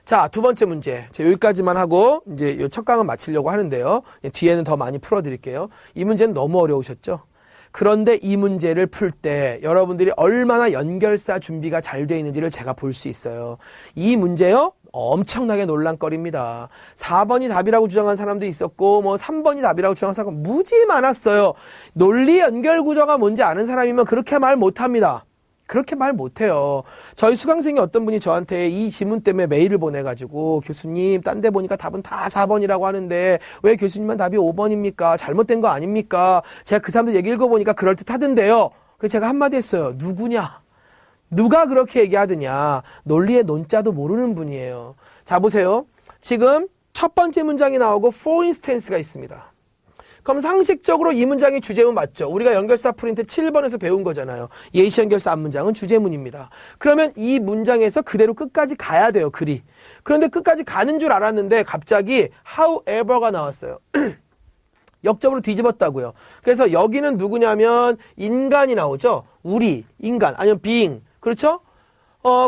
자, 두 번째 문제. 자, 여기까지만 하고 이제 이 첫 강은 마치려고 하는데요. 뒤에는 더 많이 풀어드릴게요. 이 문제는 너무 어려우셨죠? 그런데 이 문제를 풀 때 여러분들이 얼마나 연결사 준비가 잘 돼 있는지를 제가 볼 수 있어요. 이 문제요, 엄청나게 논란거리입니다. 4번이 답이라고 주장한 사람도 있었고, 뭐 3번이 답이라고 주장한 사람 무지 많았어요. 논리 연결 구조가 뭔지 아는 사람이면 그렇게 말 못합니다. 그렇게 말 못해요. 저희 수강생이 어떤 분이 저한테 이 지문 때문에 메일을 보내가지고, 교수님, 딴 데 보니까 답은 다 4번이라고 하는데 왜 교수님만 답이 5번입니까? 잘못된 거 아닙니까? 제가 그 사람들 얘기 읽어보니까 그럴듯하던데요. 그래서 제가 한마디 했어요. 누구냐? 누가 그렇게 얘기하느냐? 논리의 논자도 모르는 분이에요. 자, 보세요. 지금 첫 번째 문장이 나오고 for instance가 있습니다. 그럼 상식적으로 이 문장이 주제문 맞죠? 우리가 연결사 프린트 7번에서 배운 거잖아요. 예시 연결사 앞문장은 주제문입니다. 그러면 이 문장에서 그대로 끝까지 가야 돼요, 글이. 그런데 끝까지 가는 줄 알았는데 갑자기 however가 나왔어요. 역접으로 뒤집었다고요. 그래서 여기는 누구냐면 인간이 나오죠? 우리, 인간, 아니면 being. 그렇죠?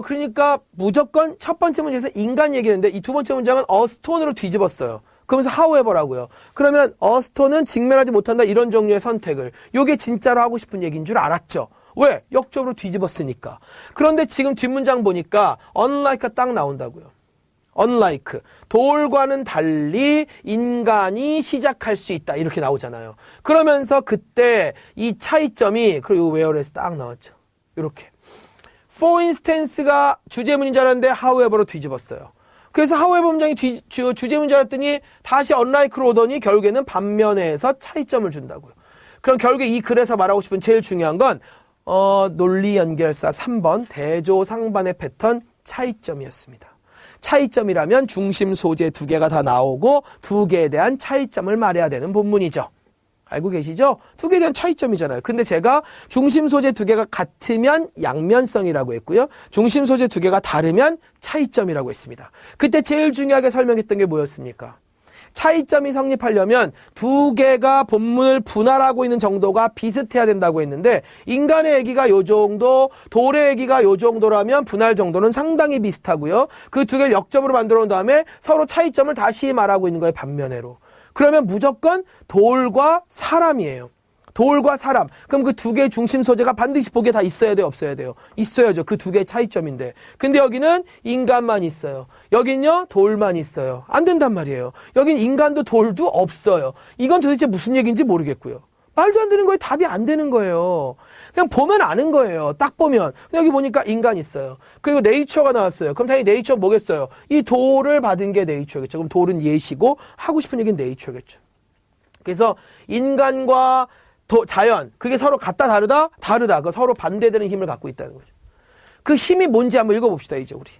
그러니까 무조건 첫 번째 문제에서 인간 얘기했는데 이 두 번째 문장은 a stone으로 뒤집었어요. 그러면서 however라고요. 그러면 a stone은 직면하지 못한다, 이런 종류의 선택을. 요게 진짜로 하고 싶은 얘기인 줄 알았죠. 왜? 역접으로 뒤집었으니까. 그런데 지금 뒷문장 보니까 unlike가 딱 나온다고요. unlike. 돌과는 달리 인간이 시작할 수 있다, 이렇게 나오잖아요. 그러면서 그때 이 차이점이, 그리고 where에서 딱 나왔죠. 이렇게. for instance가 주제문인 줄 알았는데 however로 뒤집었어요. 그래서 however 문장이 주제문인 줄 알았더니 다시 unlike로 오더니 결국에는 반면에서 차이점을 준다고요. 그럼 결국에 이 글에서 말하고 싶은 제일 중요한 건 논리 연결사 3번 대조상반의 패턴 차이점이었습니다. 차이점이라면 중심 소재 두 개가 다 나오고 두 개에 대한 차이점을 말해야 되는 본문이죠. 알고 계시죠? 두 개에 대한 차이점이잖아요. 근데 제가 중심 소재 두 개가 같으면 양면성이라고 했고요. 중심 소재 두 개가 다르면 차이점이라고 했습니다. 그때 제일 중요하게 설명했던 게 뭐였습니까? 차이점이 성립하려면 두 개가 본문을 분할하고 있는 정도가 비슷해야 된다고 했는데 인간의 얘기가 요 정도, 돌의 얘기가 요 정도라면 분할 정도는 상당히 비슷하고요. 그 두 개를 역접으로 만들어 놓은 다음에 서로 차이점을 다시 말하고 있는 거예요, 반면으로. 그러면 무조건 돌과 사람이에요. 돌과 사람. 그럼 그 두 개의 중심 소재가 반드시 보기에 다 있어야 돼요, 없어야 돼요? 있어야죠. 그 두 개의 차이점인데. 근데 여기는 인간만 있어요. 여긴요, 돌만 있어요. 안 된단 말이에요. 여긴 인간도 돌도 없어요. 이건 도대체 무슨 얘기인지 모르겠고요. 말도 안 되는 거예요. 답이 안 되는 거예요. 그냥 보면 아는 거예요. 딱 보면. 여기 보니까 인간 있어요. 그리고 네이처가 나왔어요. 그럼 당연히 네이처 뭐겠어요? 이 돌을 받은 게 네이처겠죠. 그럼 돌은 예시고 하고 싶은 얘기는 네이처겠죠. 그래서 인간과 자연, 그게 서로 같다 다르다? 다르다. 그 서로 반대되는 힘을 갖고 있다는 거죠. 그 힘이 뭔지 한번 읽어봅시다, 이제 우리.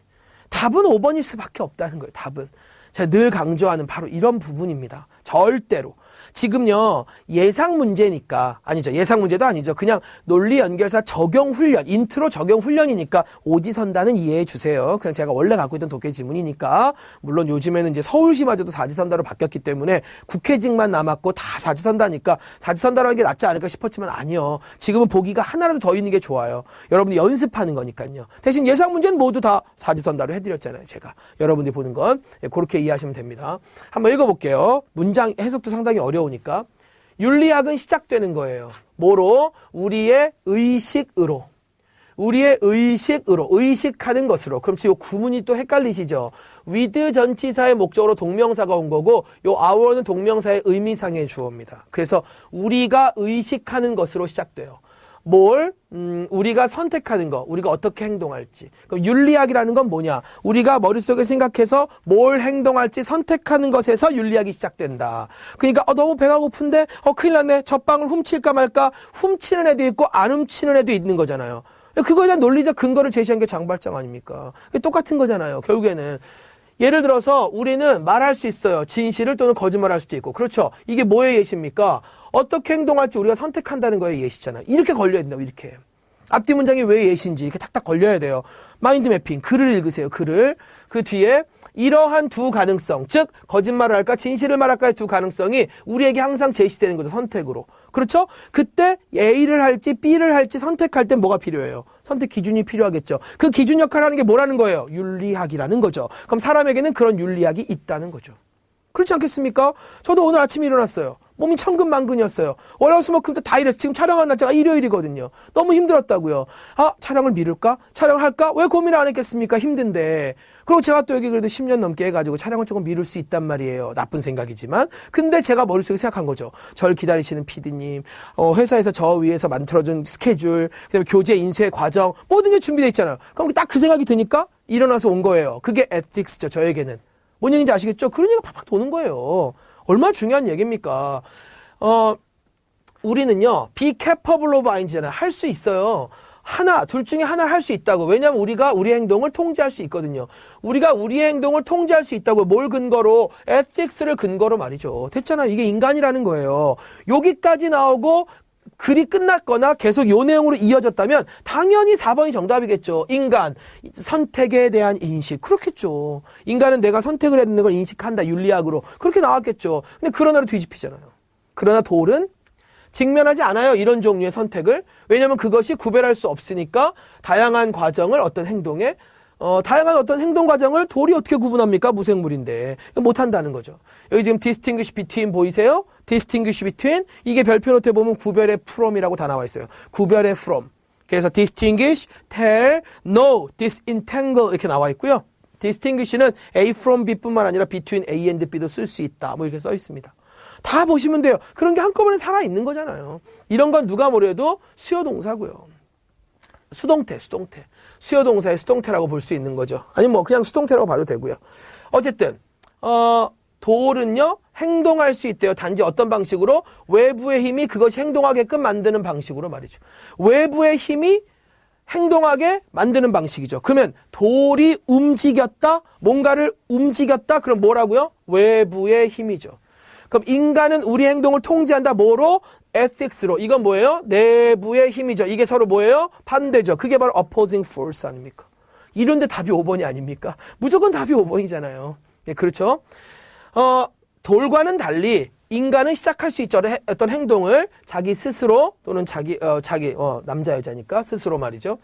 답은 5번일 수밖에 없다는 거예요, 답은. 제가 늘 강조하는 바로 이런 부분입니다. 절대로. 지금요, 예상 문제니까, 아니죠. 예상 문제도 아니죠. 그냥 논리 연결사 적용 훈련, 인트로 적용 훈련이니까 오지선다는 이해해 주세요. 그냥 제가 원래 갖고 있던 독해 지문이니까, 물론 요즘에는 이제 서울시마저도 사지선다로 바뀌었기 때문에 국회직만 남았고 다 사지선다니까 사지선다라는 게 낫지 않을까 싶었지만 아니요. 지금은 보기가 하나라도 더 있는 게 좋아요. 여러분이 연습하는 거니까요. 대신 예상 문제는 모두 다 사지선다로 해드렸잖아요, 제가. 여러분들이 보는 건 그렇게 이해하시면 됩니다. 한번 읽어볼게요. 문장 해석도 상당히 어려우니까. 윤리학은 시작되는 거예요. 뭐로? 우리의 의식으로. 우리의 의식으로. 의식하는 것으로. 그럼 지금 구문이 또 헷갈리시죠? with 전치사의 목적으로 동명사가 온 거고 요 our는 동명사의 의미상의 주어입니다. 그래서 우리가 의식하는 것으로 시작돼요. 뭘? 우리가 선택하는 거, 우리가 어떻게 행동할지. 그럼 윤리학이라는 건 뭐냐? 우리가 머릿속에 생각해서 뭘 행동할지 선택하는 것에서 윤리학이 시작된다. 그러니까 너무 배가 고픈데 큰일 났네. 젖빵을 훔칠까 말까. 훔치는 애도 있고 안 훔치는 애도 있는 거잖아요. 그거에 대한 논리적 근거를 제시한 게 장발장 아닙니까? 똑같은 거잖아요, 결국에는. 예를 들어서 우리는 말할 수 있어요. 진실을 또는 거짓말할 수도 있고. 그렇죠? 이게 뭐의 예시입니까? 어떻게 행동할지 우리가 선택한다는 거에 예시잖아요. 이렇게 걸려있는다고, 이렇게. 앞뒤 문장이 왜 예시인지 이렇게 탁탁 걸려야 돼요. 마인드 매핑, 글을 읽으세요. 글을. 그 뒤에 이러한 두 가능성, 즉 거짓말을 할까 진실을 말할까의 두 가능성이 우리에게 항상 제시되는 거죠. 선택으로. 그렇죠? 그때 A를 할지 B를 할지 선택할 땐 뭐가 필요해요? 선택 기준이 필요하겠죠. 그 기준 역할을 하는 게 뭐라는 거예요? 윤리학이라는 거죠. 그럼 사람에게는 그런 윤리학이 있다는 거죠. 그렇지 않겠습니까? 저도 오늘 아침에 일어났어요. 몸이 천근만근이었어요. 월화수목금도 다 일했어요. 지금 촬영한 날짜가 일요일이거든요. 너무 힘들었다고요. 아, 촬영을 미룰까? 촬영을 할까? 왜 고민을 안 했겠습니까? 힘든데. 그리고 제가 또 여기 그래도 10년 넘게 해가지고 촬영을 조금 미룰 수 있단 말이에요. 나쁜 생각이지만. 근데 제가 머릿속에 생각한 거죠. 절 기다리시는 PD님, 회사에서 저 위에서 만들어준 스케줄, 그다음에 교재 인쇄 과정, 모든 게 준비되어 있잖아요. 그럼 딱 그 생각이 드니까 일어나서 온 거예요. 그게 에틱스죠, 저에게는. 뭔 얘기인지 아시겠죠? 그런 얘기가 팍팍 도는 거예요. 얼마나 중요한 얘기입니까? 우리는요, be capable of ing잖아요. 할 수 있어요. 둘 중에 하나를 할 수 있다고. 왜냐하면 우리가 우리의 행동을 통제할 수 있거든요. 우리가 우리의 행동을 통제할 수 있다고. 뭘 근거로? ethics를 근거로 말이죠. 됐잖아요. 이게 인간이라는 거예요. 여기까지 나오고 글이 끝났거나 계속 요 내용으로 이어졌다면 당연히 4번이 정답이겠죠. 인간, 선택에 대한 인식. 그렇겠죠. 인간은 내가 선택을 했는 걸 인식한다. 윤리학으로. 그렇게 나왔겠죠. 근데 그러나로 뒤집히잖아요. 그러나 돌은 직면하지 않아요. 이런 종류의 선택을. 왜냐하면 그것이 구별할 수 없으니까 다양한 과정을 어떤 행동에 다양한 어떤 행동 과정을 돌이 어떻게 구분합니까? 무생물인데. 못한다는 거죠. 여기 지금 distinguish between 보이세요? distinguish between. 이게 별표 노트에 보면 구별의 from이라고 다 나와 있어요. 구별의 from. 그래서 distinguish, tell, know, disentangle 이렇게 나와 있고요. distinguish는 A from B뿐만 아니라 between A and B도 쓸 수 있다. 뭐 이렇게 써 있습니다. 다 보시면 돼요. 그런 게 한꺼번에 살아있는 거잖아요. 이런 건 누가 뭐래도 수요동사고요. 수동태. 수요동사의 수동태라고 볼 수 있는 거죠. 아니 뭐 그냥 수동태라고 봐도 되고요. 어쨌든 돌은요 행동할 수 있대요. 단지 어떤 방식으로? 외부의 힘이 그것이 행동하게끔 만드는 방식으로 말이죠. 외부의 힘이 행동하게 만드는 방식이죠. 그러면 돌이 움직였다? 뭔가를 움직였다? 그럼 뭐라고요? 외부의 힘이죠. 그럼 인간은 우리 행동을 통제한다. 뭐로? ethics로. 이건 뭐예요? 내부의 힘이죠. 이게 서로 뭐예요? 반대죠. 그게 바로 opposing force 아닙니까? 이런데 답이 5번이 아닙니까? 무조건 답이 5번이잖아요. 네, 그렇죠? 돌과는 달리 인간은 시작할 수 있죠. 어떤 행동을 자기 스스로 또는 남자 여자니까 스스로 말이죠.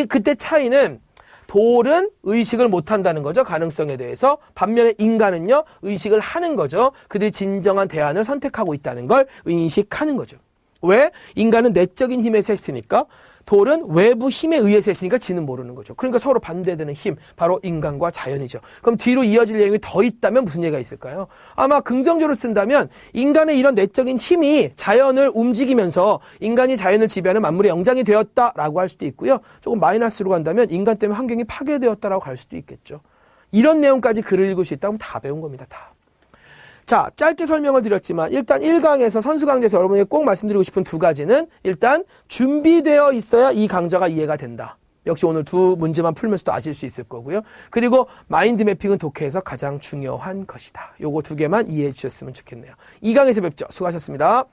그때 차이는 돌은 의식을 못한다는 거죠. 가능성에 대해서. 반면에 인간은요. 의식을 하는 거죠. 그들이 진정한 대안을 선택하고 있다는 걸 인식하는 거죠. 왜? 인간은 내적인 힘에서 했으니까 돌은 외부 힘에 의해서 했으니까 지는 모르는 거죠. 그러니까 서로 반대되는 힘, 바로 인간과 자연이죠. 그럼 뒤로 이어질 내용이 더 있다면 무슨 얘기가 있을까요? 아마 긍정적으로 쓴다면 인간의 이런 내적인 힘이 자연을 움직이면서 인간이 자연을 지배하는 만물의 영장이 되었다라고 할 수도 있고요. 조금 마이너스로 간다면 인간 때문에 환경이 파괴되었다라고 갈 수도 있겠죠. 이런 내용까지 글을 읽을 수 있다면 다 배운 겁니다. 다. 자, 짧게 설명을 드렸지만 일단 1강에서 선수 강좌에서 여러분에게 꼭 말씀드리고 싶은 두 가지는 일단 준비되어 있어야 이 강좌가 이해가 된다. 역시 오늘 두 문제만 풀면서도 아실 수 있을 거고요. 그리고 마인드 매핑은 독해에서 가장 중요한 것이다. 요거 두 개만 이해해 주셨으면 좋겠네요. 2강에서 뵙죠. 수고하셨습니다.